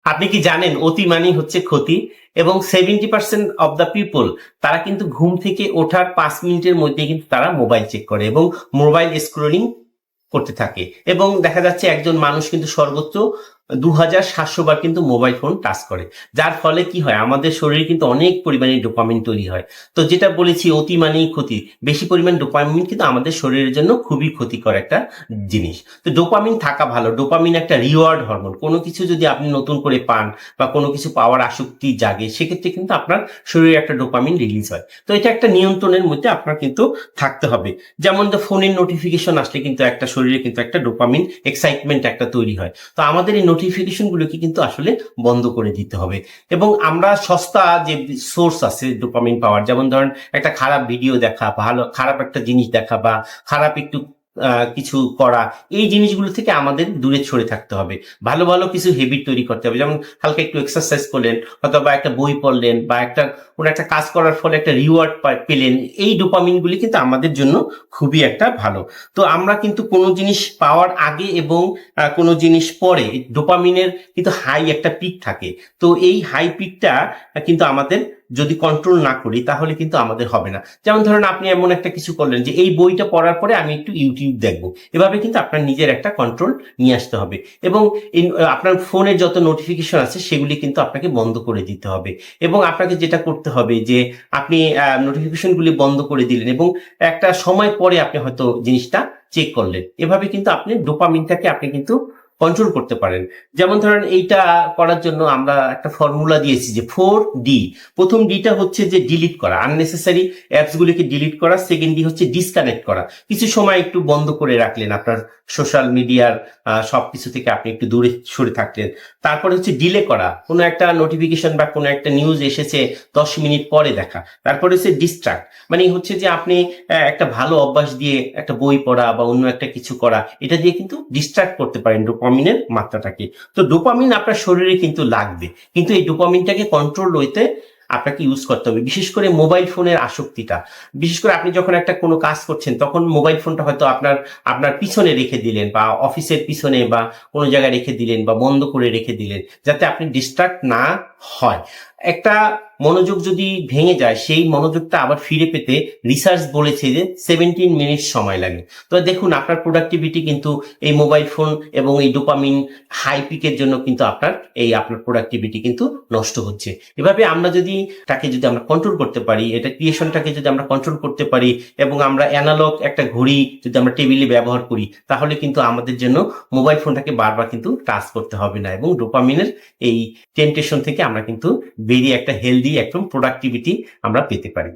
আপনি কি জানেন অতি মানেই হচ্ছে ক্ষতি? এবং 70% অফ দ্য পিপল তারা কিন্তু ঘুম থেকে ওঠার ৫ মিনিটের মধ্যেই কিন্তু তারা মোবাইল চেক করে এবং মোবাইল স্ক্রলিং করতে থাকে। এবং দেখা যাচ্ছে একজন মানুষ কিন্তু সর্বোচ্চ ২৭০০ বার কিন্তু মোবাইল ফোন টাচ করে। যার ফলে কি হয়? আমাদের শরীরে কিন্তু অনেক পরিমাণে ডোপামিন তৈরি হয়। তো যেটা বলেছি অতি মানেই ক্ষতি। বেশি পরিমাণ ডোপামিন কিন্তু আমাদের শরীরের জন্য খুবই ক্ষতিকর একটা জিনিস। তো ডোপামিন থাকা ভালো। ডোপামিন একটা রিওয়ার্ড হরমোন। কোনো কিছু যদি আপনি নতুন করে পান বা কোনো কিছু পাওয়ার আসক্তি জাগে, সেক্ষেত্রে কিন্তু আপনার শরীরে একটা ডোপামিন রিলিজ হয়। তো এটা একটা নিয়ন্ত্রণের মধ্যে আপনার কিন্তু থাকতে হবে। যেমন ফোনের নোটিফিকেশন আসলে কিন্তু একটা শরীরে কিন্তু একটা ডোপামিন এক্সাইটমেন্ট একটা তৈরি হয়। তো আমাদের এই নোটিফিকেশন গুলোকে কিন্তু আসলে বন্ধ করে দিতে হবে। এবং আমরা সস্তা যে সোর্স আছে ডোপামিন পাওয়ার, যেমন ধরেন একটা খারাপ ভিডিও দেখা, খারাপ একটা জিনিস দেখা বা খারাপ একটু কিছু করা, এই জিনিসগুলো থেকে আমাদের দূরে সরে থাকতে হবে। ভালো ভালো কিছু হেবিট তৈরি করতে হবে, যেমন হালকা একটু এক্সারসাইজ করলেন, অথবা একটা বই পড়লেন, বা কোনো একটা কাজ করার ফলে একটা রিওয়ার্ড পেলেন। এই ডোপামিন গুলি কিন্তু আমাদের জন্য খুবই একটা ভালো। তো আমরা কিন্তু কোনো জিনিস পাওয়ার আগে এবং কোনো জিনিস পরে ডোপামিনের কিন্তু হাই একটা পিক থাকে। তো এই হাই পিকটা কিন্তু আমাদের যদি কন্ট্রোল না করি তাহলে কিন্তু আমাদের হবে না। যেমন ধরেন আপনি এমন একটা কিছু করলেন যে এই বইটা পড়ার পরে আমি একটু ইউটিউব দেখবো। এভাবে কিন্তু আপনার নিজের একটা কন্ট্রোল নিয়ে আসতে হবে। এবং আপনার ফোনে যত নোটিফিকেশন আছে সেগুলি কিন্তু আপনাকে বন্ধ করে দিতে হবে। এবং আপনাকে যেটা করতে হবে যে আপনি নোটিফিকেশন গুলি বন্ধ করে দিলেন এবং একটা সময় পরে আপনি হয়তো জিনিসটা চেক করলেন। এভাবে কিন্তু আপনি ডোপামিনটাকে আপনি কিন্তু কন্ট্রোল করতে পারেন। যেমন ধরেন এইটা করার জন্য আমরা একটা ফর্মুলা দিয়েছি যে 4D। প্রথম ডিটা হচ্ছে যে ডিলিট করা, আননেসেসারি অ্যাপস গুলিকে ডিলিট করা। সেকেন্ড ডি হচ্ছে ডিসকানেক্ট করা, কিছু সময় একটু বন্ধ করে রাখলেন, আপনার সোশ্যাল মিডিয়ার সবকিছু থেকে আপনি একটু দূরে সরে থাকলেন। তারপরে হচ্ছে ডিলে করা, কোনো একটা নোটিফিকেশন বা কোনো একটা নিউজ এসেছে 10 মিনিট পরে দেখা। তারপরে হচ্ছে ডিস্ট্রাক্ট, মানে হচ্ছে যে আপনি একটা ভালো অভ্যাস দিয়ে একটা বই পড়া বা অন্য একটা কিছু করা, এটা দিয়ে কিন্তু ডিস্ট্রাক্ট করতে পারেন ডোপামিনের মাত্রাটাকে। তো ডোপামিন আপনার শরীরে কিন্তু লাগবে, কিন্তু এই ডোপামিনটাকে কন্ট্রোল হইতে আপনাকে ইউজ করতে হবে। বিশেষ করে মোবাইল ফোনের আসক্তিটা, বিশেষ করে আপনি যখন একটা কোনো কাজ করছেন তখন মোবাইল ফোনটা হয়তো আপনার আপনার পিছনে রেখে দিলেন, বা অফিসের পিছনে বা কোনো জায়গায় রেখে দিলেন, বা বন্ধ করে রেখে দিলেন, যাতে আপনি ডিস্ট্রাক্ট না হয়। একটা মনোযোগ যদি ভেঙে যায়, সেই মনোযোগটা আবার ফিরে পেতে রিসার্চ বলেছে যে 17 মিনিট সময় লাগে। তো দেখুন আপনার প্রোডাক্টিভিটি কিন্তু এই মোবাইল ফোন এবং এই ডোপামিন হাই পিকের জন্য কিন্তু আপনার প্রোডাক্টিভিটি কিন্তু নষ্ট হচ্ছে। এভাবে আমরা যদি আমরা কন্ট্রোল করতে পারি, এটা ক্রিয়েশনটাকে যদি আমরা কন্ট্রোল করতে পারি, এবং আমরা অ্যানালগ একটা ঘড়ি যদি আমরা টেবিলে ব্যবহার করি, তাহলে কিন্তু আমাদের জন্য মোবাইল ফোনটাকে বারবার কিন্তু টাচ করতে হবে না, এবং ডোপামিনের এই টেম্পটেশন থেকে আমরা কিন্তু বেরিয়ে একটা হেলদি একদম প্রোডাক্টিভিটি আমরা পেতে পারি।